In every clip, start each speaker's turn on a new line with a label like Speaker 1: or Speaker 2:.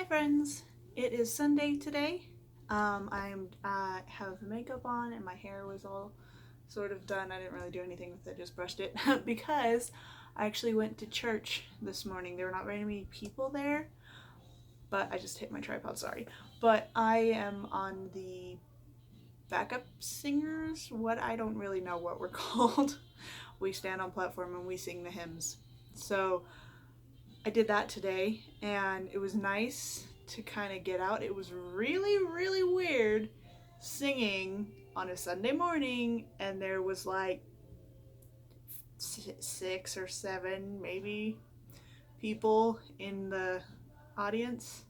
Speaker 1: Hi friends, it is Sunday today. I have makeup on and my hair was all sort of done. I didn't really do anything with it, just brushed it because I actually went to church this morning. There were not very many people there, but I just hit my tripod, sorry. But I am on the backup singers, I don't really know what we're called. We stand on platform and we sing the hymns. So I did that today and it was nice to kind of get out. It was really weird singing on a Sunday morning and there was like 6 or 7 maybe people in the audience.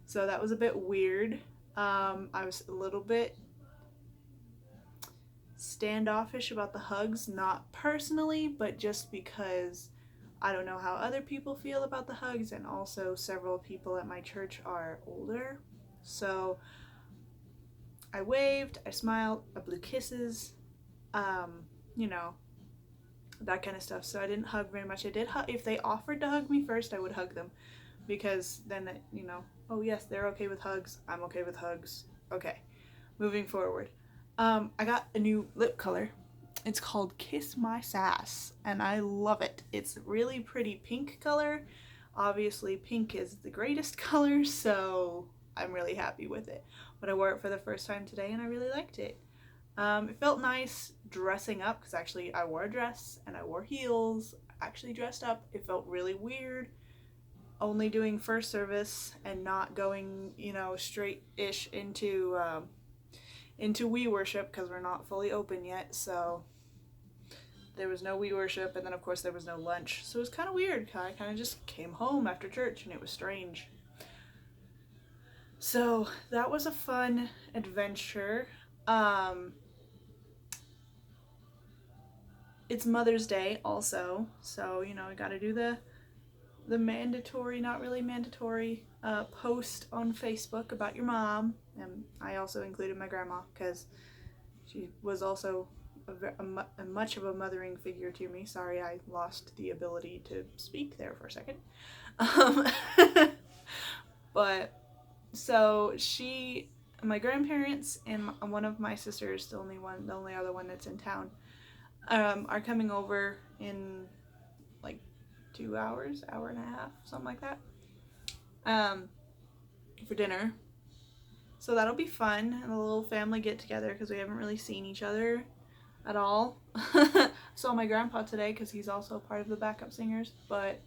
Speaker 1: So that was a bit weird. I was a little bit standoffish about the hugs, not personally, but just because I don't know how other people feel about the hugs, and also several people at my church are older. So I waved, I smiled, I blew kisses, um, you know, that kind of stuff. So I didn't hug very much. I did hug, if they offered to hug me first, I would hug them because then, oh yes, they're okay with hugs, I'm okay with hugs. Okay, moving forward. I got a new lip color. It's called Kiss My Sass, and I love it. It's a really pretty pink color. Obviously, pink is the greatest color, so I'm really happy with it. But I wore it for the first time today, and I really liked it. It felt nice dressing up, because actually I wore a dress, and I wore heels. I actually dressed up. It felt really weird only doing first service and not going, straight-ish into we worship because we're not fully open yet. So there was no we worship, and then of course there was no lunch. So it was kind of weird. I kind of just came home after church and it was strange. So that was a fun adventure. It's Mother's Day also, so I got to do the mandatory, not really mandatory, post on Facebook about your mom. And I also included my grandma because she was also a much of a mothering figure to me. Sorry, I lost the ability to speak there for a second. Um, but so my grandparents and one of my sisters, the only other one that's in town, are coming over in like 2 hours, hour and a half, something like that, for dinner. So that'll be fun, and a little family get together because we haven't really seen each other at all. Saw my grandpa today because he's also part of the backup singers, but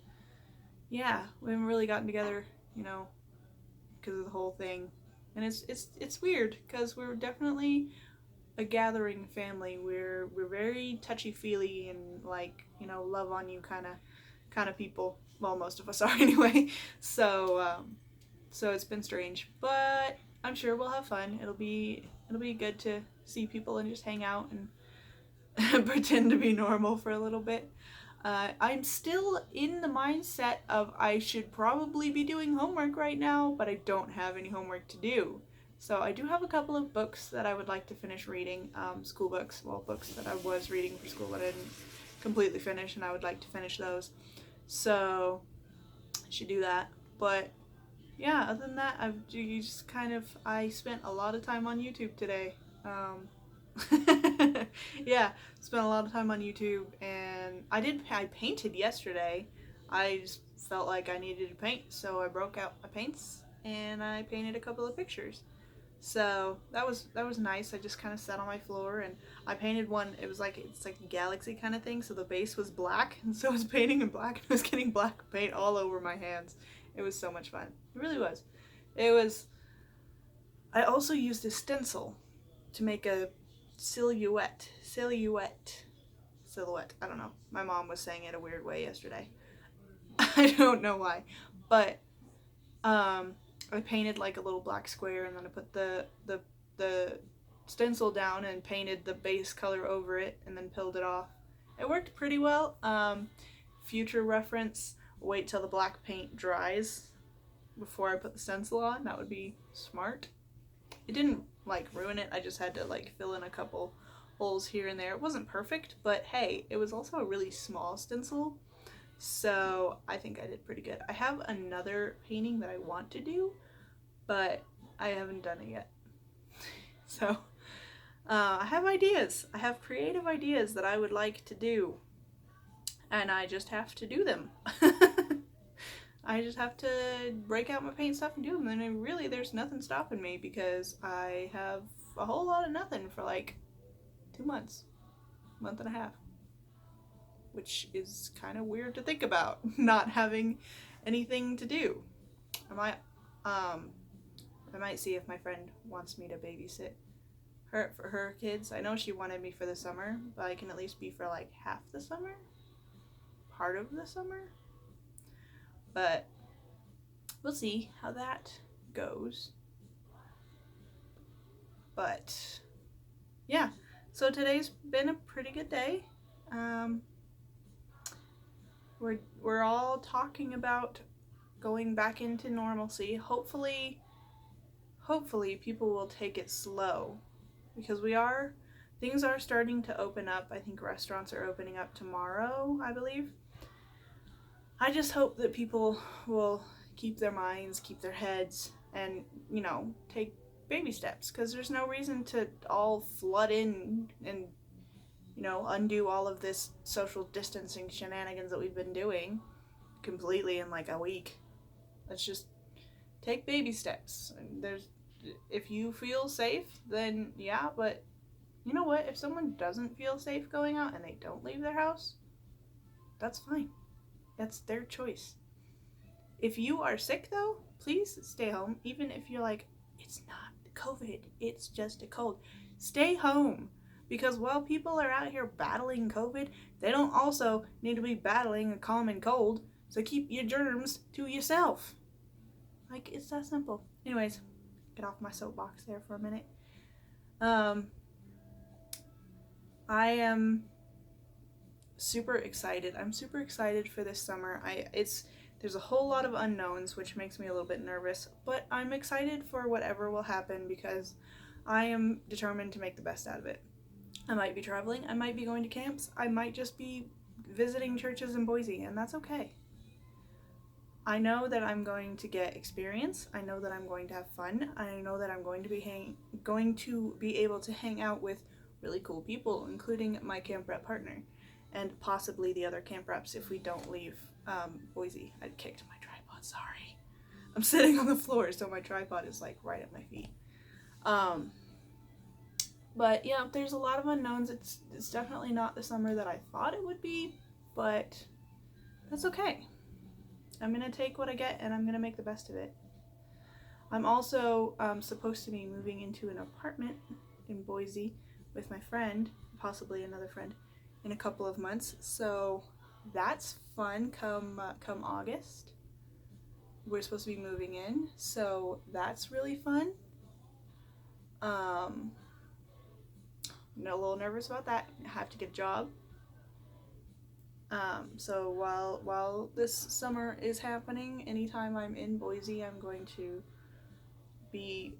Speaker 1: yeah, we haven't really gotten together, because of the whole thing. And it's weird because we're definitely a gathering family. We're very touchy feely and love on you kind of people. Well, most of us are anyway. So it's been strange, but I'm sure we'll have fun. It'll be good to see people and just hang out and pretend to be normal for a little bit. I'm still in the mindset of I should probably be doing homework right now, but I don't have any homework to do. So I do have a couple of books that I would like to finish reading, school books, books that I was reading for school that I didn't completely finish, and I would like to finish those. So I should do that. But yeah, other than that, I spent a lot of time on YouTube today. Yeah, spent a lot of time on YouTube, and I painted yesterday. I just felt like I needed to paint, so I broke out my paints and I painted a couple of pictures. So that was nice. I just kind of sat on my floor and I painted one. It's like a galaxy kind of thing. So the base was black, and so I was painting in black, and I was getting black paint all over my hands. It was so much fun. It really was. It was. I also used a stencil to make a silhouette. I don't know. My mom was saying it a weird way yesterday. I don't know why, but I painted like a little black square, and then I put the stencil down and painted the base color over it, and then peeled it off. It worked pretty well. Future reference: wait till the black paint dries before I put the stencil on. That would be smart. It didn't ruin it. I just had to fill in a couple holes here and there. It wasn't perfect, but hey, it was also a really small stencil, So I think I did pretty good. I have another painting that I want to do, but I haven't done it yet. So I have ideas. I have creative ideas that I would like to do, and I just have to do them. I just have to break out my paint stuff and do them, and really there's nothing stopping me because I have a whole lot of nothing for like 2 months, month and a half, which is kind of weird to think about, not having anything to do. I might see if my friend wants me to babysit for her kids. I know she wanted me for the summer, but I can at least be for like half the summer, part of the summer. But we'll see how that goes. But yeah, so today's been a pretty good day. We're all talking about going back into normalcy. Hopefully people will take it slow, because things are starting to open up. I think restaurants are opening up tomorrow, I believe. I just hope that people will keep their minds, keep their heads, and, take baby steps, because there's no reason to all flood in and, undo all of this social distancing shenanigans that we've been doing completely in like a week. Let's just take baby steps. If you feel safe, then yeah, but you know what? If someone doesn't feel safe going out and they don't leave their house, that's fine. That's their choice. If you are sick though, please stay home. Even if you're like, it's not COVID, it's just a cold. Stay home. Because while people are out here battling COVID, they don't also need to be battling a common cold. So keep your germs to yourself. Like, it's that simple. Anyways, get off my soapbox there for a minute. I am super excited. I'm super excited for this summer. There's a whole lot of unknowns, which makes me a little bit nervous, but I'm excited for whatever will happen because I am determined to make the best out of it. I might be traveling, I might be going to camps, I might just be visiting churches in Boise, and that's okay. I know that I'm going to get experience. I know that I'm going to have fun. I know that I'm going to be able to hang out with really cool people, including my camp rep partner, and possibly the other camp reps if we don't leave Boise. I kicked my tripod. Sorry. I'm sitting on the floor, so my tripod is like right at my feet. But yeah, there's a lot of unknowns. It's definitely not the summer that I thought it would be, but that's okay. I'm going to take what I get and I'm going to make the best of it. I'm also supposed to be moving into an apartment in Boise with my friend, possibly another friend, in a couple of months. So that's fun come August. We're supposed to be moving in, so that's really fun. I'm a little nervous about that. I have to get a job. So while this summer is happening, anytime I'm in Boise, I'm going to be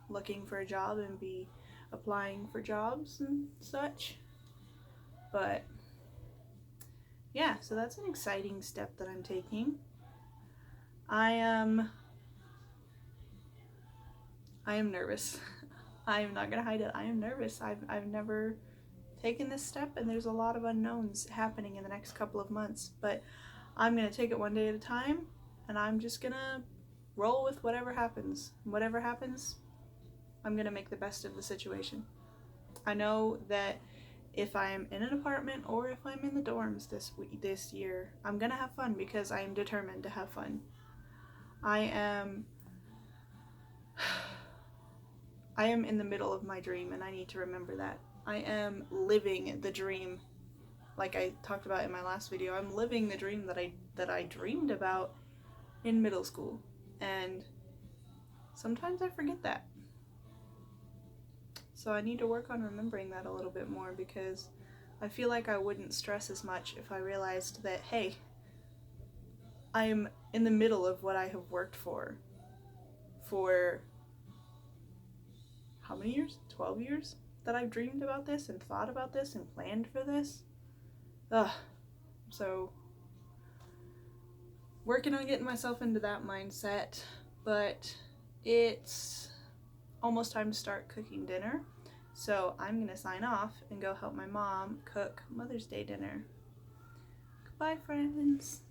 Speaker 1: looking for a job and be applying for jobs and such. But yeah, so that's an exciting step that I'm taking. I am nervous. I am not gonna hide it. I am nervous. I've never taken this step, and there's a lot of unknowns happening in the next couple of months, but I'm gonna take it one day at a time, and I'm just gonna roll with whatever happens. Whatever happens, I'm gonna make the best of the situation. I know that if I'm in an apartment or if I'm in the dorms this year, I'm gonna have fun because I am determined to have fun. I am in the middle of my dream, and I need to remember that. I am living the dream, like I talked about in my last video. I'm living the dream that I dreamed about in middle school, and sometimes I forget that. So I need to work on remembering that a little bit more, because I feel like I wouldn't stress as much if I realized that, hey, I'm in the middle of what I have worked for how many years? 12 years that I've dreamed about this and thought about this and planned for this. So working on getting myself into that mindset, but it's almost time to start cooking dinner. So I'm gonna sign off and go help my mom cook Mother's Day dinner. Goodbye, friends.